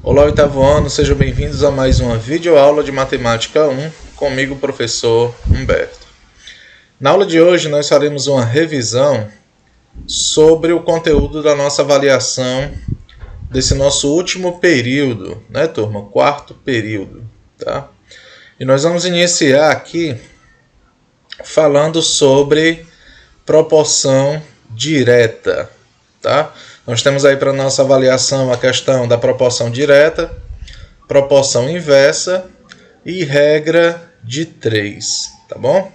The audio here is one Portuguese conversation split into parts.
Olá, oitavo ano, sejam bem-vindos a mais uma videoaula de Matemática 1, comigo, professor Humberto. Na aula de hoje, nós faremos uma revisão sobre o conteúdo da nossa avaliação desse nosso último período, né, turma? Quarto período, tá? E nós vamos iniciar aqui falando sobre proporção direta, tá? Nós temos aí para nossa avaliação a questão da proporção direta, proporção inversa e regra de 3, tá bom?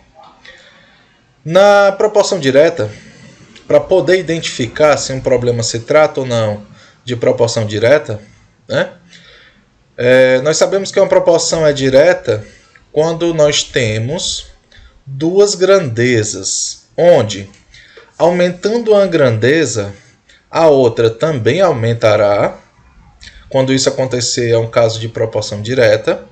Na proporção direta, para poder identificar se um problema se trata ou não de proporção direta, né? Nós sabemos que uma proporção é direta quando nós temos duas grandezas, onde, aumentando uma grandeza, a outra também aumentará. Quando isso acontecer, é um caso de proporção direta.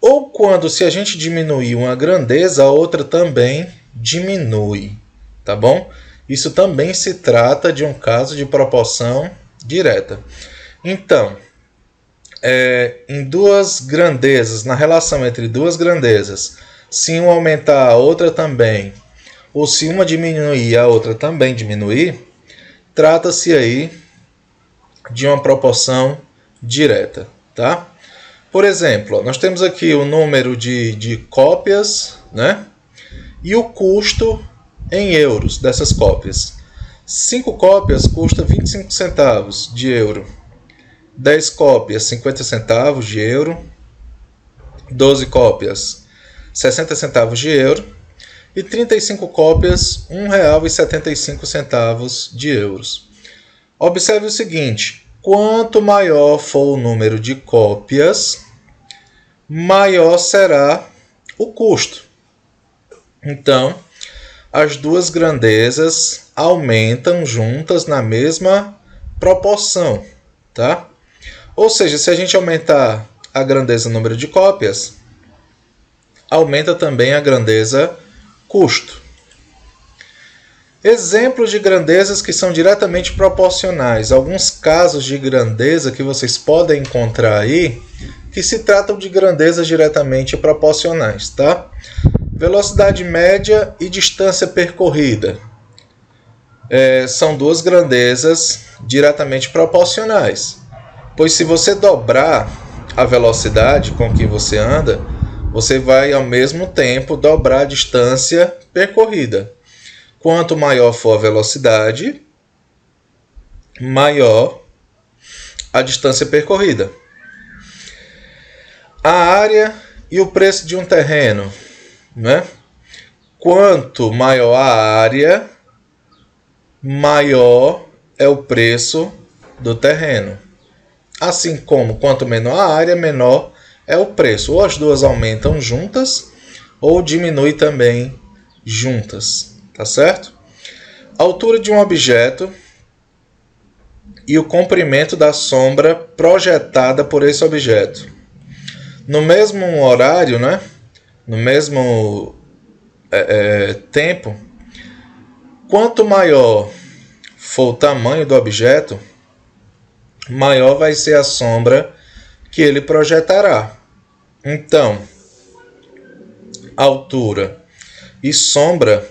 Ou quando, se a gente diminuir uma grandeza, a outra também diminui. Tá bom? Isso também se trata de um caso de proporção direta. Então, em duas grandezas, na relação entre duas grandezas, se uma aumentar, a outra também, ou se uma diminuir, a outra também diminuir, trata-se aí de uma proporção direta, tá? Por exemplo, nós temos aqui o número de cópias, né? E o custo em euros dessas cópias. 5 cópias custa 25 centavos de euro. 10 cópias, 50 centavos de euro. 12 cópias, 60 centavos de euro. E 35 cópias, R$ 1,75 de euros. Observe o seguinte, quanto maior for o número de cópias, maior será o custo. Então, as duas grandezas aumentam juntas na mesma proporção, tá? Ou seja, se a gente aumentar a grandeza do número de cópias, aumenta também a grandeza custo. Exemplos de grandezas que são diretamente proporcionais. Alguns casos de grandeza que vocês podem encontrar aí, que se tratam de grandezas diretamente proporcionais, tá? Velocidade média e distância percorrida. São duas grandezas diretamente proporcionais. Pois se você dobrar a velocidade com que você anda, você vai ao mesmo tempo dobrar a distância percorrida. Quanto maior for a velocidade, maior a distância percorrida. A área e o preço de um terreno, né? Quanto maior a área, maior é o preço do terreno. Assim como quanto menor a área, menor é o preço. Ou as duas aumentam juntas, ou diminui também juntas. Tá certo? A altura de um objeto e o comprimento da sombra projetada por esse objeto. No mesmo horário, né? No mesmo tempo, quanto maior for o tamanho do objeto, maior vai ser a sombra que ele projetará. Então, altura e sombra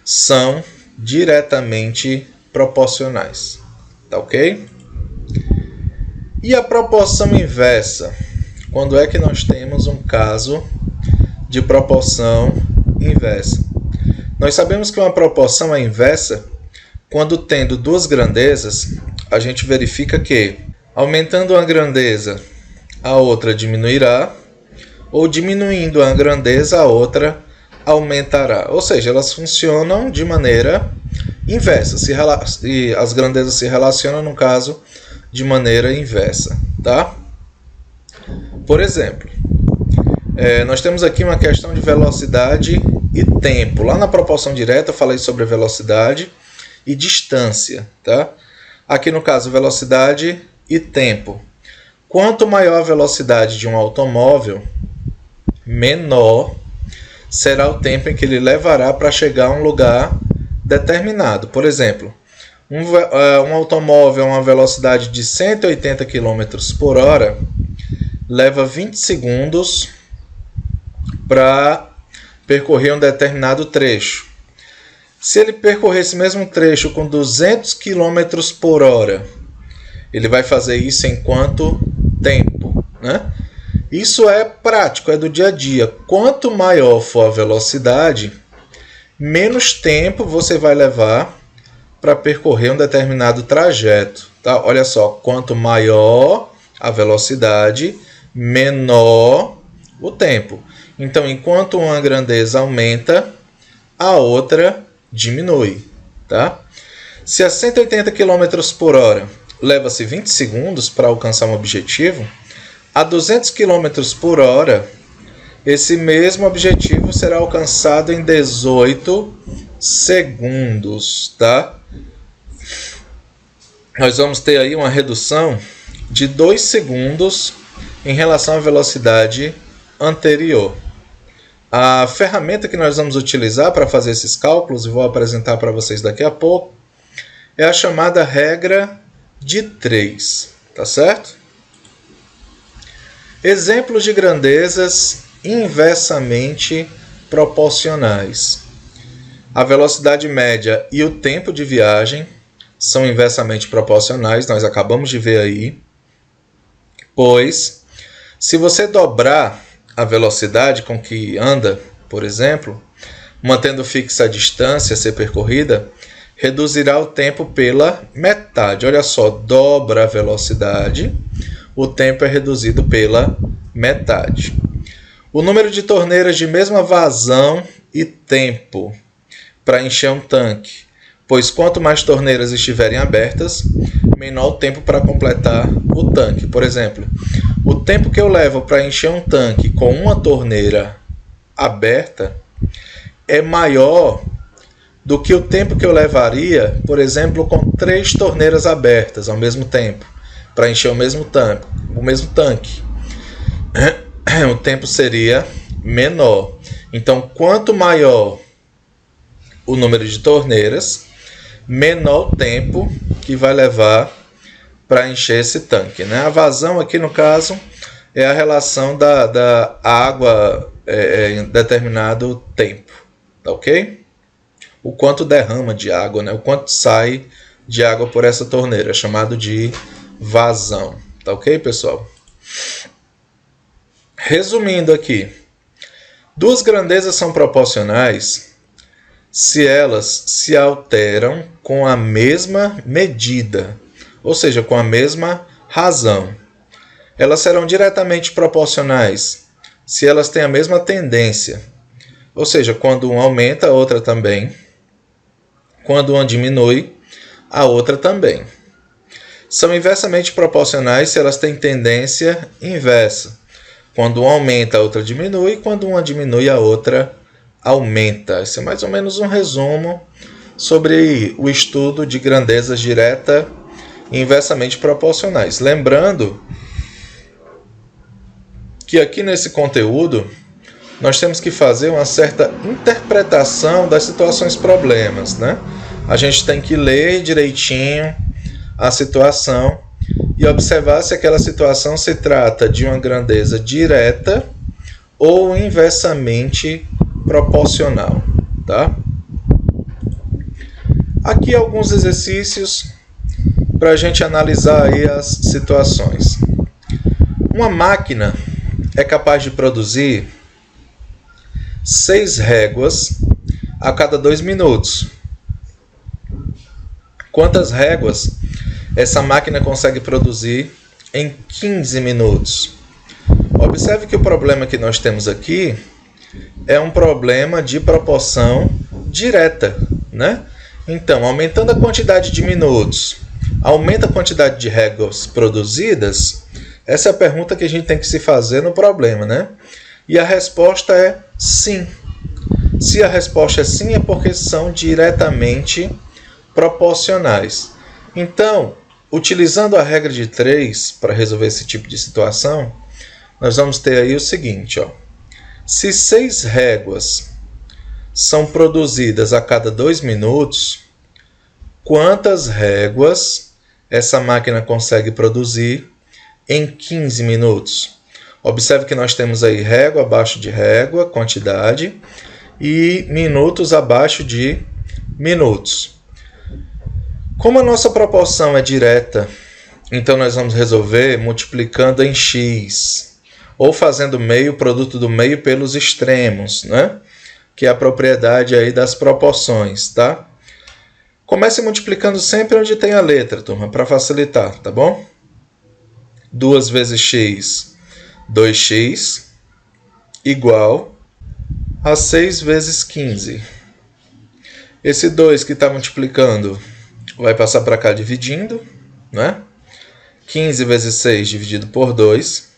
são diretamente proporcionais. Tá ok? E a proporção inversa? Quando é que nós temos um caso de proporção inversa? Nós sabemos que uma proporção é inversa quando, tendo duas grandezas, a gente verifica que, aumentando uma grandeza, a outra diminuirá, ou diminuindo a grandeza, a outra aumentará. Ou seja, elas funcionam de maneira inversa. E as grandezas se relacionam, no caso, de maneira inversa. Tá? Por exemplo, nós temos aqui uma questão de velocidade e tempo. Lá na proporção direta eu falei sobre velocidade e distância. Tá? Aqui no caso, velocidade e tempo. Quanto maior a velocidade de um automóvel, menor será o tempo em que ele levará para chegar a um lugar determinado. Por exemplo, Um automóvel a uma velocidade de 180 km por hora leva 20 segundos para percorrer um determinado trecho. Se ele percorrer esse mesmo trecho com 200 km por hora, ele vai fazer isso em quanto tempo, né? Isso é prático, é do dia a dia. Quanto maior for a velocidade, menos tempo você vai levar para percorrer um determinado trajeto. Tá? Olha só, quanto maior a velocidade, menor o tempo. Então, enquanto uma grandeza aumenta, a outra diminui. Tá? Se a 180 km por hora leva-se 20 segundos para alcançar um objetivo, a 200 km por hora, esse mesmo objetivo será alcançado em 18 segundos. Tá? Nós vamos ter aí uma redução de 2 segundos em relação à velocidade anterior. A ferramenta que nós vamos utilizar para fazer esses cálculos, e vou apresentar para vocês daqui a pouco, é a chamada regra de 3, tá certo? Exemplos de grandezas inversamente proporcionais. A velocidade média e o tempo de viagem são inversamente proporcionais, nós acabamos de ver aí, pois se você dobrar a velocidade com que anda, por exemplo, mantendo fixa a distância a ser percorrida, reduzirá o tempo pela metade. Olha só, dobra a velocidade, o tempo é reduzido pela metade. O número de torneiras de mesma vazão e tempo para encher um tanque, pois quanto mais torneiras estiverem abertas, menor o tempo para completar o tanque. Por exemplo, o tempo que eu levo para encher um tanque com uma torneira aberta é maior do que o tempo que eu levaria, por exemplo, com 3 torneiras abertas ao mesmo tempo, para encher o mesmo tanque. O tempo seria menor. Então, quanto maior o número de torneiras, menor o tempo que vai levar para encher esse tanque, né? A vazão aqui, no caso, é a relação da água em determinado tempo, tá ok? O quanto derrama de água, né? O quanto sai de água por essa torneira, é chamado de vazão, tá ok, pessoal? Resumindo aqui, duas grandezas são proporcionais se elas se alteram com a mesma medida, ou seja, com a mesma razão. Elas serão diretamente proporcionais se elas têm a mesma tendência, ou seja, quando uma aumenta, a outra também. Quando uma diminui, a outra também. São inversamente proporcionais se elas têm tendência inversa. Quando uma aumenta, a outra diminui. Quando uma diminui, a outra aumenta. Esse é mais ou menos um resumo sobre o estudo de grandezas direta e inversamente proporcionais. Lembrando que aqui nesse conteúdo nós temos que fazer uma certa interpretação das situações problemas, né? A gente tem que ler direitinho a situação e observar se aquela situação se trata de uma grandeza direta ou inversamente proporcional, tá? Aqui alguns exercícios para a gente analisar aí as situações. Uma máquina é capaz de produzir 6 réguas a cada 2 minutos. Quantas réguas essa máquina consegue produzir em 15 minutos? Observe que o problema que nós temos aqui é um problema de proporção direta, né? Então, aumentando a quantidade de minutos, aumenta a quantidade de réguas produzidas? Essa é a pergunta que a gente tem que se fazer no problema, né? E a resposta é sim. Se a resposta é sim, é porque são diretamente proporcionais. Então, utilizando a regra de 3 para resolver esse tipo de situação, nós vamos ter aí o seguinte, ó. Se 6 réguas são produzidas a cada 2 minutos, quantas réguas essa máquina consegue produzir em 15 minutos. Observe que nós temos aí régua abaixo de régua, quantidade, e minutos abaixo de minutos. Como a nossa proporção é direta, então nós vamos resolver multiplicando em x, ou fazendo meio, produto do meio pelos extremos, né? Que é a propriedade aí das proporções, tá? Comece multiplicando sempre onde tem a letra, turma, para facilitar, tá bom? 2 vezes x, 2x, igual a 6 vezes 15. Esse 2 que está multiplicando vai passar para cá dividindo, né? 15 vezes 6 dividido por 2.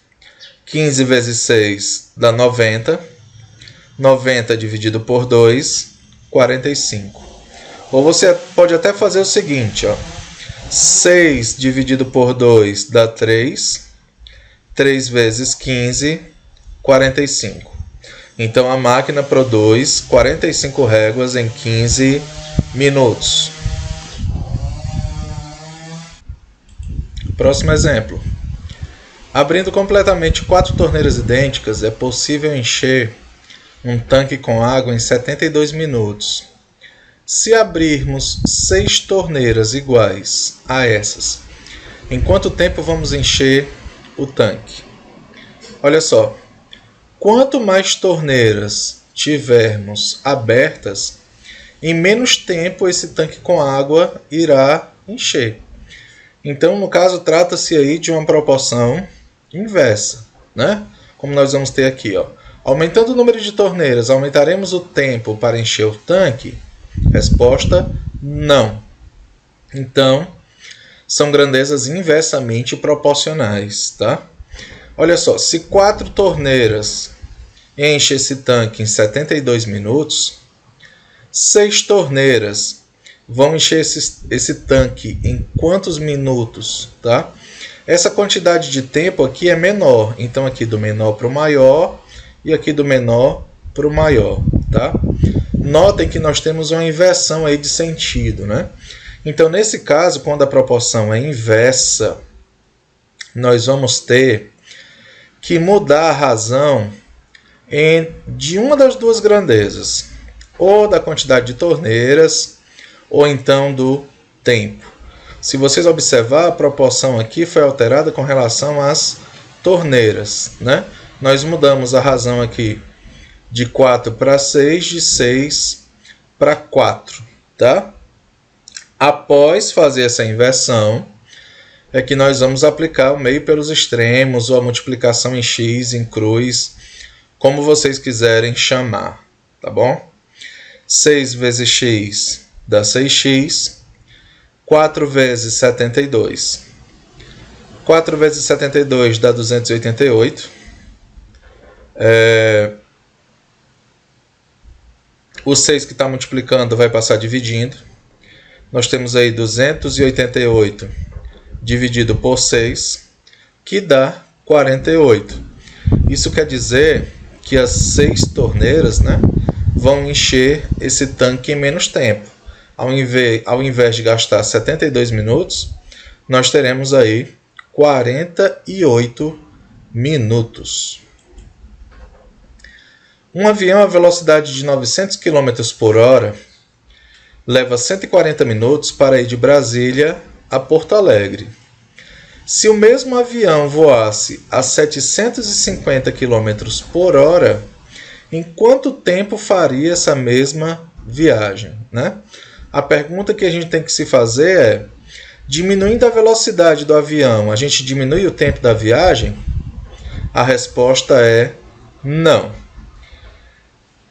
15 vezes 6 dá 90. 90 dividido por 2, 45. Ou você pode até fazer o seguinte, ó. 6 dividido por 2 dá 3. 3 vezes 15, 45. Então a máquina produz 45 réguas em 15 minutos. Próximo exemplo. Abrindo completamente 4 torneiras idênticas, é possível encher um tanque com água em 72 minutos. Se abrirmos 6 torneiras iguais a essas, em quanto tempo vamos encher o tanque? Olha só, quanto mais torneiras tivermos abertas, em menos tempo esse tanque com água irá encher. Então, no caso, trata-se aí de uma proporção inversa, né? Como nós vamos ter aqui, ó. Aumentando o número de torneiras, aumentaremos o tempo para encher o tanque? Resposta, não. Então, são grandezas inversamente proporcionais, tá? Olha só, se 4 torneiras enchem esse tanque em 72 minutos, 6 torneiras vão encher esse tanque em quantos minutos, tá? Essa quantidade de tempo aqui é menor, então aqui do menor para o maior e aqui do menor para o maior, tá? Notem que nós temos uma inversão aí de sentido, né? Então, nesse caso, quando a proporção é inversa, nós vamos ter que mudar a razão de uma das duas grandezas, ou da quantidade de torneiras, ou então do tempo. Se vocês observar, a proporção aqui foi alterada com relação às torneiras, né? Nós mudamos a razão aqui de 4 para 6, de 6 para 4, tá? Após fazer essa inversão, é que nós vamos aplicar o meio pelos extremos, ou a multiplicação em x, em cruz, como vocês quiserem chamar, tá bom? 6 vezes x dá 6x, 4 vezes 72. 4 vezes 72 dá 288. O 6 que está multiplicando vai passar dividindo. Nós temos aí 288 dividido por 6, que dá 48. Isso quer dizer que as 6 torneiras, né, vão encher esse tanque em menos tempo. Ao invés de gastar 72 minutos, nós teremos aí 48 minutos. Um avião a velocidade de 900 km por hora leva 140 minutos para ir de Brasília a Porto Alegre. Se o mesmo avião voasse a 750 km por hora, em quanto tempo faria essa mesma viagem, né? A pergunta que a gente tem que se fazer é: diminuindo a velocidade do avião, a gente diminui o tempo da viagem? A resposta é não.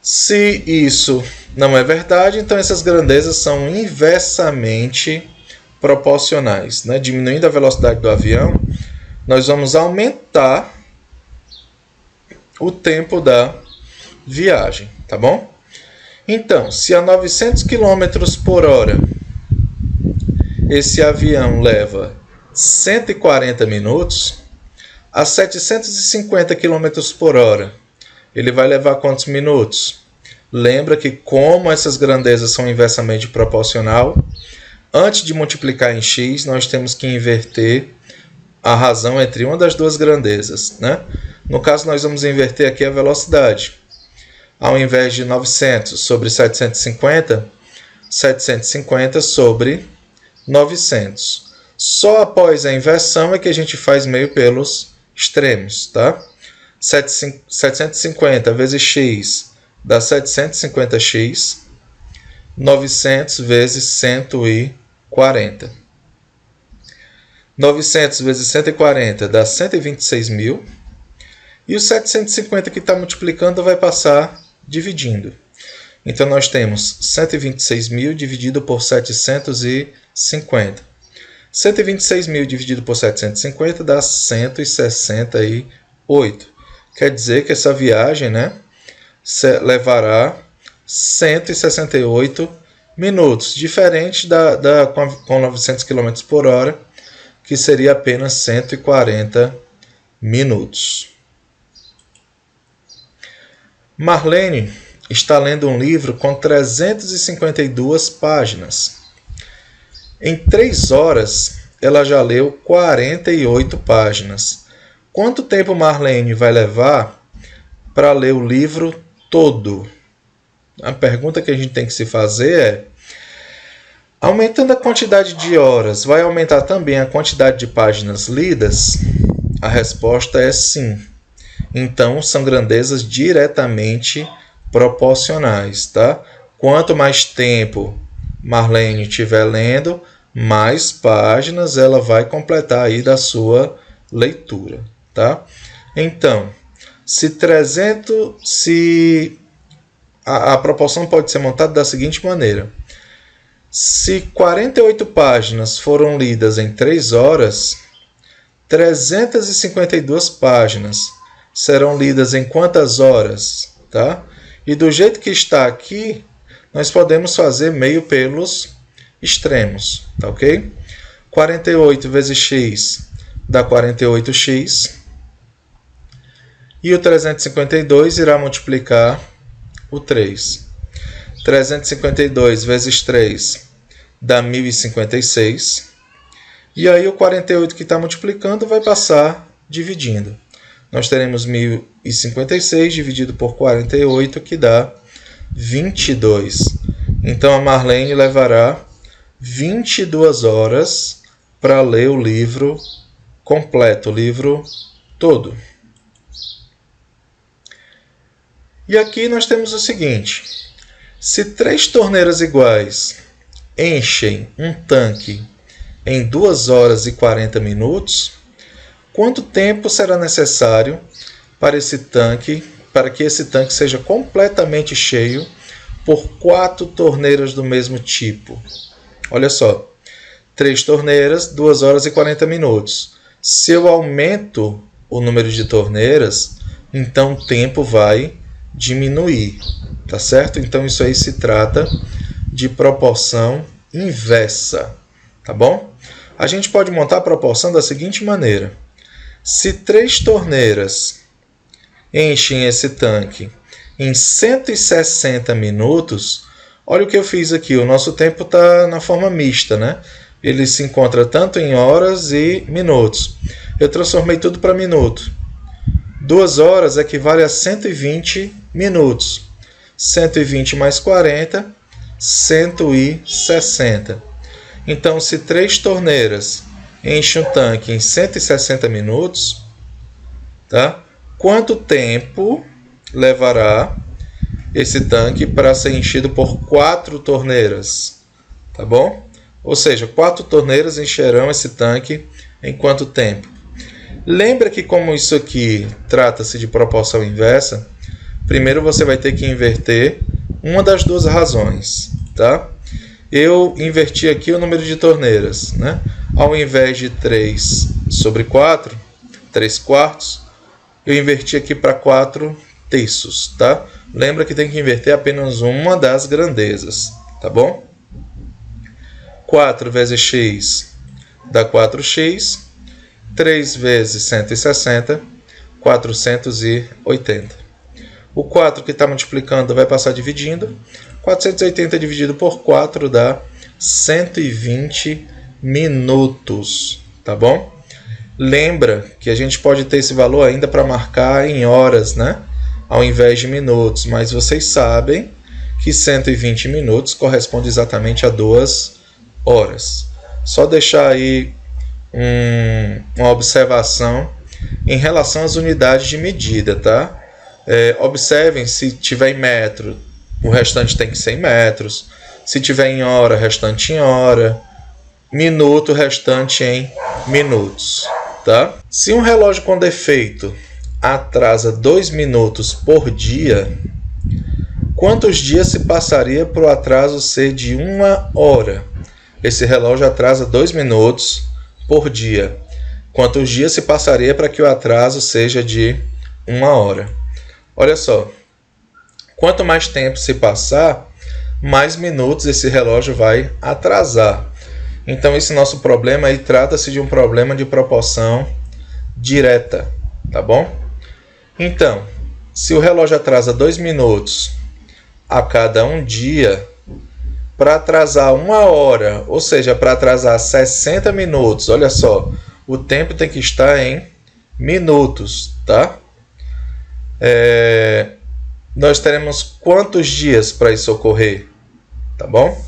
Se isso não é verdade, então essas grandezas são inversamente proporcionais, né? Diminuindo a velocidade do avião, nós vamos aumentar o tempo da viagem, tá bom? Então, se a 900 km por hora esse avião leva 140 minutos, a 750 km por hora ele vai levar quantos minutos? Lembra que como essas grandezas são inversamente proporcional, Antes de multiplicar em x, nós temos que inverter a razão entre uma das duas grandezas, né? No caso, nós vamos inverter aqui a velocidade. Ao invés de 900 sobre 750, 750 sobre 900. Só após a inversão é que a gente faz meio pelos extremos, tá? 750 vezes x dá 750x. 900 vezes 140. 900 vezes 140 dá 126.000. E o 750 que está multiplicando vai passar dividindo. Então, nós temos 126.000 dividido por 750. 126.000 dividido por 750 dá 168. Quer dizer que essa viagem, né, levará 168 minutos, diferente com 900 km por hora, que seria apenas 140 minutos. Marlene está lendo um livro com 352 páginas. Em 3 horas, ela já leu 48 páginas. Quanto tempo Marlene vai levar para ler o livro todo? A pergunta que a gente tem que se fazer é: aumentando a quantidade de horas, vai aumentar também a quantidade de páginas lidas? A resposta é sim. Então, são grandezas diretamente proporcionais, tá? Quanto mais tempo Marlene estiver lendo, mais páginas ela vai completar aí da sua leitura, tá? Então, a proporção pode ser montada da seguinte maneira: se 48 páginas foram lidas em 3 horas, 352 páginas serão lidas em quantas horas? Tá? E do jeito que está aqui, nós podemos fazer meio pelos extremos. Tá, ok? 48 vezes x dá 48x. E o 352 irá multiplicar o 3. 352 vezes 3 dá 1056. E aí o 48 que está multiplicando vai passar dividindo. Nós teremos 1056 dividido por 48, que dá 22. Então a Marlene levará 22 horas para ler o livro completo, o livro todo. E aqui nós temos o seguinte: se 3 torneiras iguais enchem um tanque em 2 horas e 40 minutos, quanto tempo será necessário para que esse tanque seja completamente cheio por 4 torneiras do mesmo tipo? Olha só, 3 torneiras, 2 horas e 40 minutos. Se eu aumento o número de torneiras, então o tempo vai diminuir, tá certo? Então isso aí se trata de proporção inversa, tá bom? A gente pode montar a proporção da seguinte maneira: se 3 torneiras enchem esse tanque em 160 minutos, olha o que eu fiz aqui, o nosso tempo está na forma mista, né? Ele se encontra tanto em horas e minutos. Eu transformei tudo para minuto. 2 horas equivale a 120 minutos. 120 mais 40, 160. Então, se 3 torneiras enchem um tanque em 160 minutos, tá? Quanto tempo levará esse tanque para ser enchido por 4 torneiras? Tá bom? Ou seja, 4 torneiras encherão esse tanque em quanto tempo? Lembra que, como isso aqui trata-se de proporção inversa, primeiro você vai ter que inverter uma das duas razões, tá? Eu inverti aqui o número de torneiras, né? Ao invés de 3 sobre 4, 3 quartos, eu inverti aqui para 4 terços, tá? Lembra que tem que inverter apenas uma das grandezas, tá bom? 4 vezes x dá 4x. 3 vezes 160, 480. O 4 que está multiplicando vai passar dividindo. 480 dividido por 4 dá 120 minutos, tá bom? Lembra que a gente pode ter esse valor ainda para marcar em horas, né? Ao invés de minutos, mas vocês sabem que 120 minutos corresponde exatamente a 2 horas. Só deixar aí uma observação em relação às unidades de medida, tá? Observem, se tiver em metro, o restante tem que ser em metros. Se tiver em hora, restante em hora. Minuto, restante em minutos, tá? Se um relógio com defeito atrasa 2 minutos por dia, quantos dias se passaria para o atraso ser de 1 hora? Esse relógio atrasa 2 minutos por dia. Quantos dias se passaria para que o atraso seja de 1 hora? Olha só, quanto mais tempo se passar, mais minutos esse relógio vai atrasar. Então esse nosso problema aí trata-se de um problema de proporção direta, tá bom? Então, se o relógio atrasa 2 minutos a cada um dia, para atrasar 1 hora, ou seja, para atrasar 60 minutos, olha só, o tempo tem que estar em minutos, tá? Nós teremos quantos dias para isso ocorrer, tá bom?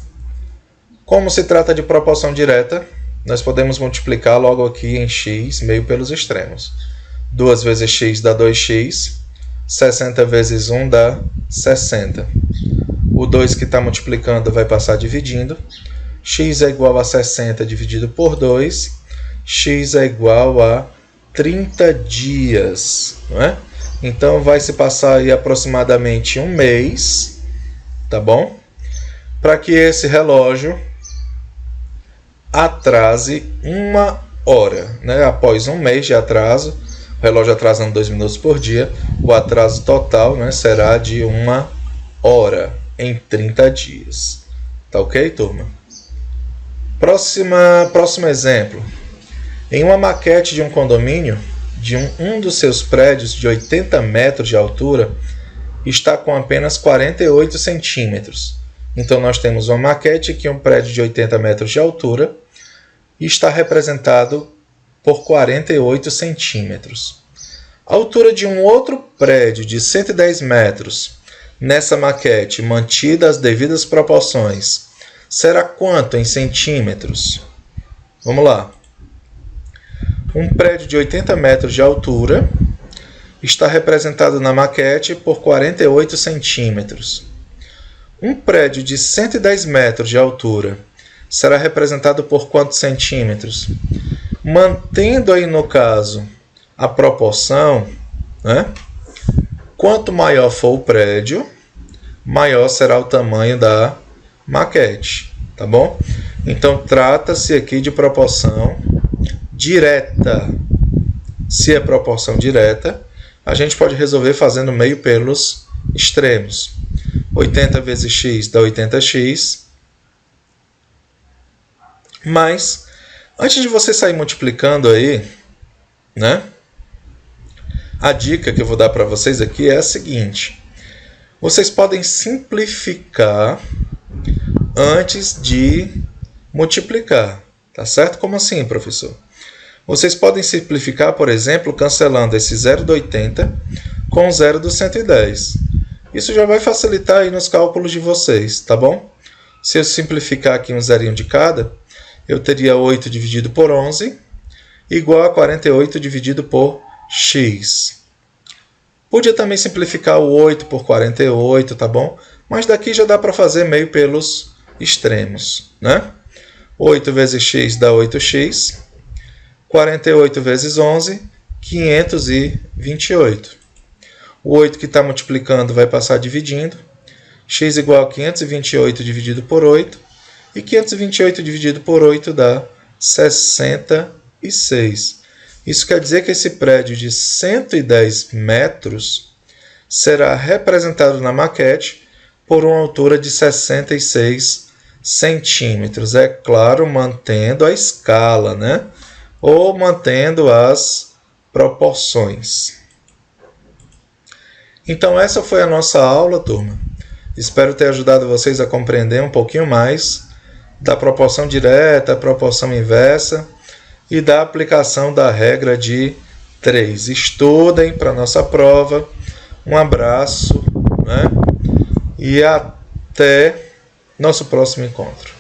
Como se trata de proporção direta, nós podemos multiplicar logo aqui em x meio pelos extremos. 2 vezes x dá 2x, 60 vezes 1 dá 60. O 2 que está multiplicando vai passar dividindo. X é igual a 60 dividido por 2. X é igual a 30 dias. Não é? Então vai se passar aí aproximadamente um mês, tá bom? Para que esse relógio atrase 1 hora, né? Após um mês de atraso, o relógio atrasando 2 minutos por dia, o atraso total, né, será de 1 hora em 30 dias. Tá ok, turma? Próximo exemplo. Em uma maquete de um condomínio, de um dos seus prédios de 80 metros de altura, está com apenas 48 centímetros. Então, nós temos uma maquete aqui, um prédio de 80 metros de altura, e está representado por 48 centímetros. A altura de um outro prédio de 110 metros, nessa maquete, mantida as devidas proporções, será quanto em centímetros? Vamos lá. Um prédio de 80 metros de altura está representado na maquete por 48 centímetros. Um prédio de 110 metros de altura será representado por quantos centímetros? Mantendo aí, no caso, a proporção, né? Quanto maior for o prédio, maior será o tamanho da maquete, tá bom? Então, trata-se aqui de proporção direta. Se é proporção direta, a gente pode resolver fazendo meio pelos extremos. 80 vezes x dá 80x. Mas, antes de você sair multiplicando aí, né? A dica que eu vou dar para vocês aqui é a seguinte. Vocês podem simplificar antes de multiplicar. Tá certo? Como assim, professor? Vocês podem simplificar, por exemplo, cancelando esse 0 do 80 com o 0 do 110. Isso já vai facilitar aí nos cálculos de vocês, tá bom? Se eu simplificar aqui um zerinho de cada, eu teria 8 dividido por 11 igual a 48 dividido por x. Podia também simplificar o 8 por 48, tá bom? Mas daqui já dá para fazer meio pelos extremos, né? 8 vezes x dá 8x. 48 vezes 11, 528. O 8 que está multiplicando vai passar dividindo. X igual a 528 dividido por 8. E 528 dividido por 8 dá 66. Isso quer dizer que esse prédio de 110 metros será representado na maquete por uma altura de 66 centímetros. É claro, mantendo a escala, né? Ou mantendo as proporções. Então, essa foi a nossa aula, turma. Espero ter ajudado vocês a compreender um pouquinho mais da proporção direta, proporção inversa e da aplicação da regra de 3. Estudem para a nossa prova. Um abraço, né? E até nosso próximo encontro.